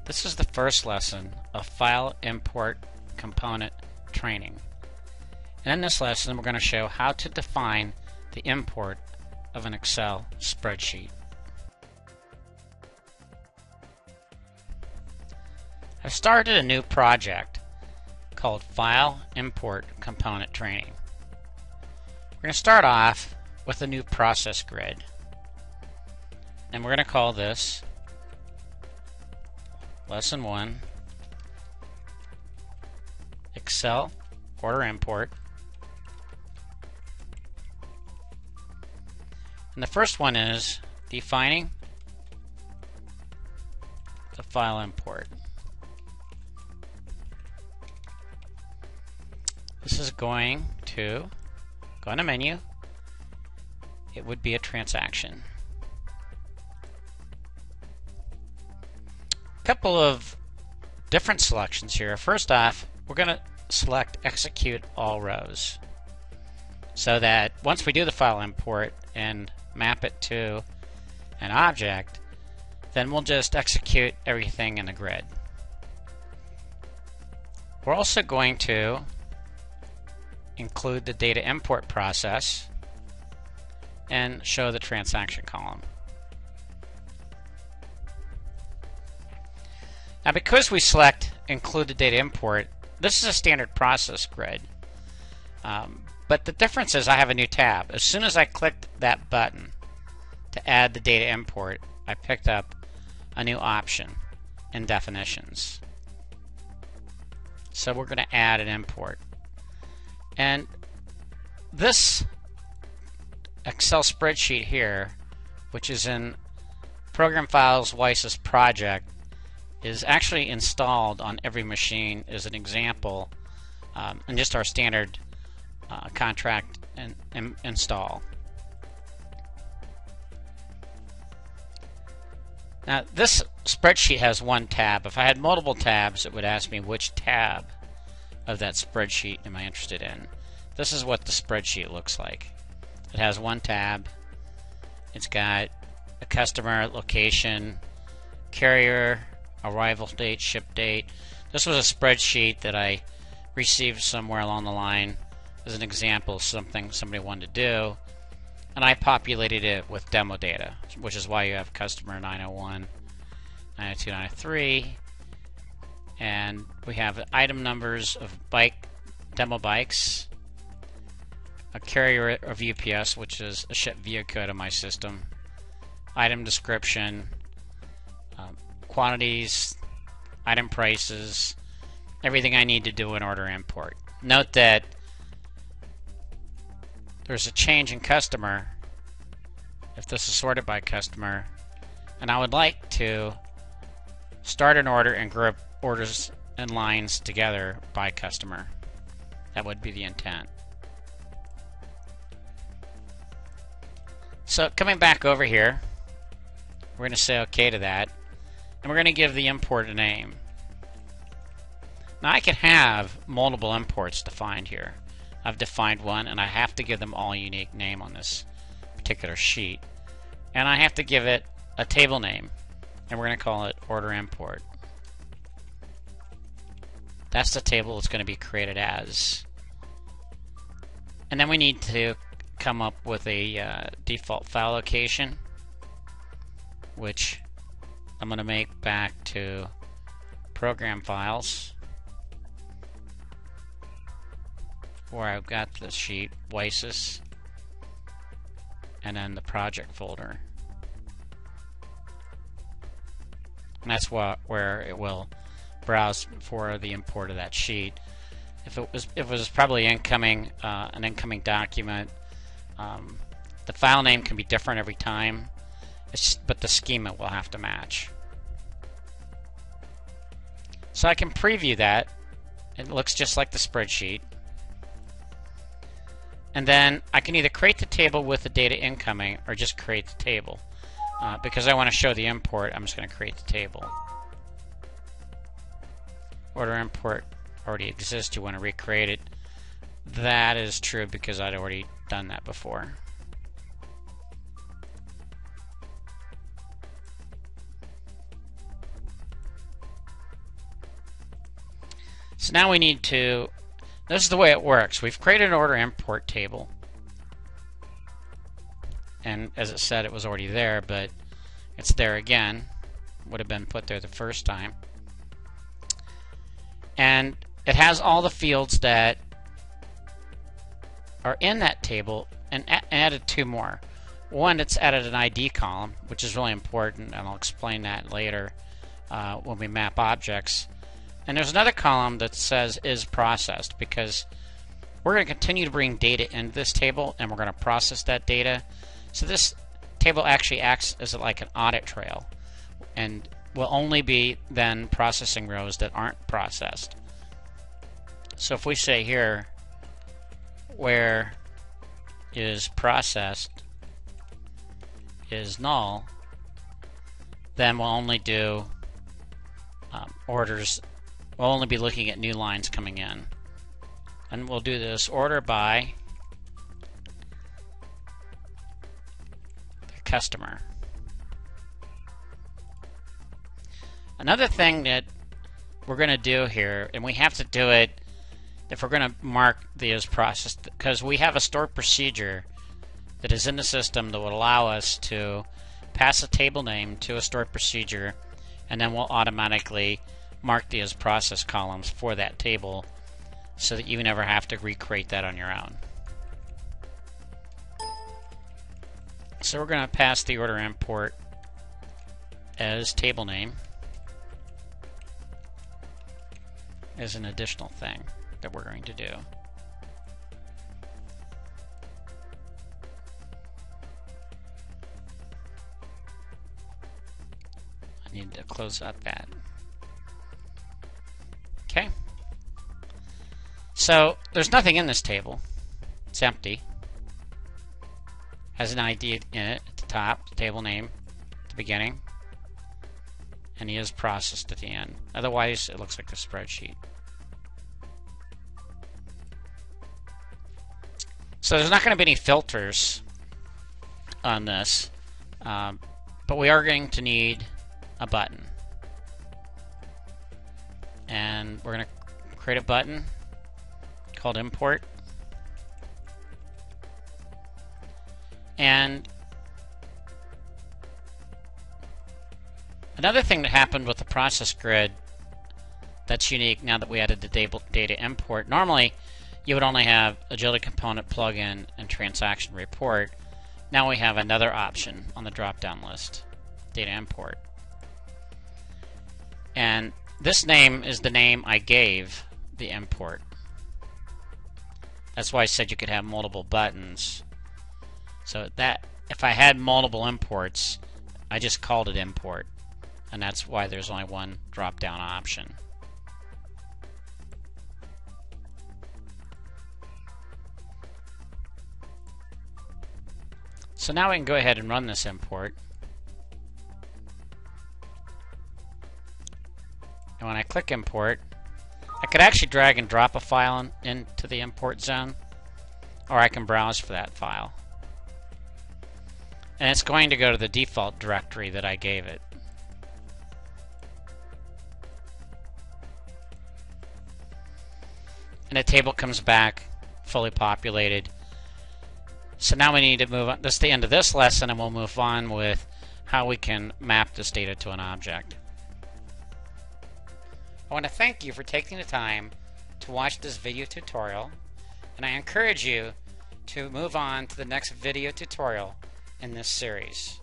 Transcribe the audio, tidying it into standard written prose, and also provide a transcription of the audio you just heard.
This is the first lesson of File Import Component Training. And in this lesson we're going to show how to define the import of an Excel spreadsheet. I've started a new project called File Import Component Training. We're going to start off with a new process grid. And we're going to call this Lesson 1, Excel Order Import. And the first one is defining the file import. This is going to go in a menu. It would be a transaction. Couple of different selections here. First off, we're going to select execute all rows so that once we do the file import and map it to an object, then we'll just execute everything in the grid. We're also going to include the data import process and show the transaction column. Now, because we select include the data import, this is a standard process grid. But the difference is I have a new tab. As soon as I clicked that button to add the data import, I picked up a new option in definitions. So we're going to add an import. And this Excel spreadsheet here, which is in Program Files WiSys project, is actually installed on every machine as an example, and just our standard contract and install. Now this spreadsheet has one tab. If I had multiple tabs, it would ask me which tab of that spreadsheet am I interested in. This is what the spreadsheet looks like. It has one tab. It's got a customer, location, carrier, arrival date, ship date. This was a spreadsheet that I received somewhere along the line as an example of something somebody wanted to do, and I populated it with demo data, which is why you have customer 901, 902, 903, and we have item numbers of demo bikes, a carrier of UPS, which is a ship via code of my system, item description, quantities, item prices, everything I need to do in order import. Note that there's a change in customer if this is sorted by customer, and I would like to start an order and group orders and lines together by customer. That would be the intent. So coming back over here, we're going to say OK to that. And we're going to give the import a name. Now I can have multiple imports defined here. I've defined one, and I have to give them all a unique name on this particular sheet. And I have to give it a table name, and we're going to call it order import. That's the table it's going to be created as. And then we need to come up with a default file location, which I'm going to make back to Program Files, where I've got the sheet WiSys, and then the project folder. And that's where it will browse for the import of that sheet. If it was probably incoming, an incoming document, the file name can be different every time. But the schema will have to match. So I can preview that. It looks just like the spreadsheet. And then I can either create the table with the data incoming or just create the table. Because I want to show the import, I'm just going to create the table. Order import already exists. You want to recreate it. That is true because I'd already done that before. So now we need to, this is the way it works. We've created an order import table. And as it said, it was already there, but it's there again. Would have been put there the first time. And it has all the fields that are in that table, and added two more. One, it's added an ID column, which is really important, and I'll explain that later when we map objects. And there's another column that says is processed, because we're going to continue to bring data into this table, and we're going to process that data. So this table actually acts as like an audit trail, and will only be then processing rows that aren't processed. So if we say here, where is processed is null, then we'll only do orders. We'll only be looking at new lines coming in. And we'll do this order by the customer. Another thing that we're going to do here, and we have to do it if we're going to mark the as processed, because we have a stored procedure that is in the system that would allow us to pass a table name to a stored procedure, and then we'll automatically mark the as processed columns for that table so that you never have to recreate that on your own. So we're going to pass the order import as table name as an additional thing that we're going to do. I need to close up that. Okay. So there's nothing in this table. It's empty. Has an ID in it at the top, the table name at the beginning, and he is processed at the end. Otherwise, it looks like the spreadsheet. So there's not going to be any filters on this, but we are going to need a button. And we're going to create a button called import. And another thing that happened with the process grid that's unique now that we added the data import. Normally, you would only have agility component plugin and transaction report. Now we have another option on the drop-down list, data import. And this name is the name I gave the import. That's why I said you could have multiple buttons. So that if I had multiple imports, I just called it import. And that's why there's only one drop-down option. So now we can go ahead and run this import. And when I click import, I could actually drag and drop a file into the import zone, or I can browse for that file. And it's going to go to the default directory that I gave it. And the table comes back fully populated. So now we need to move on. This is the end of this lesson, and we'll move on with how we can map this data to an object. I want to thank you for taking the time to watch this video tutorial, and I encourage you to move on to the next video tutorial in this series.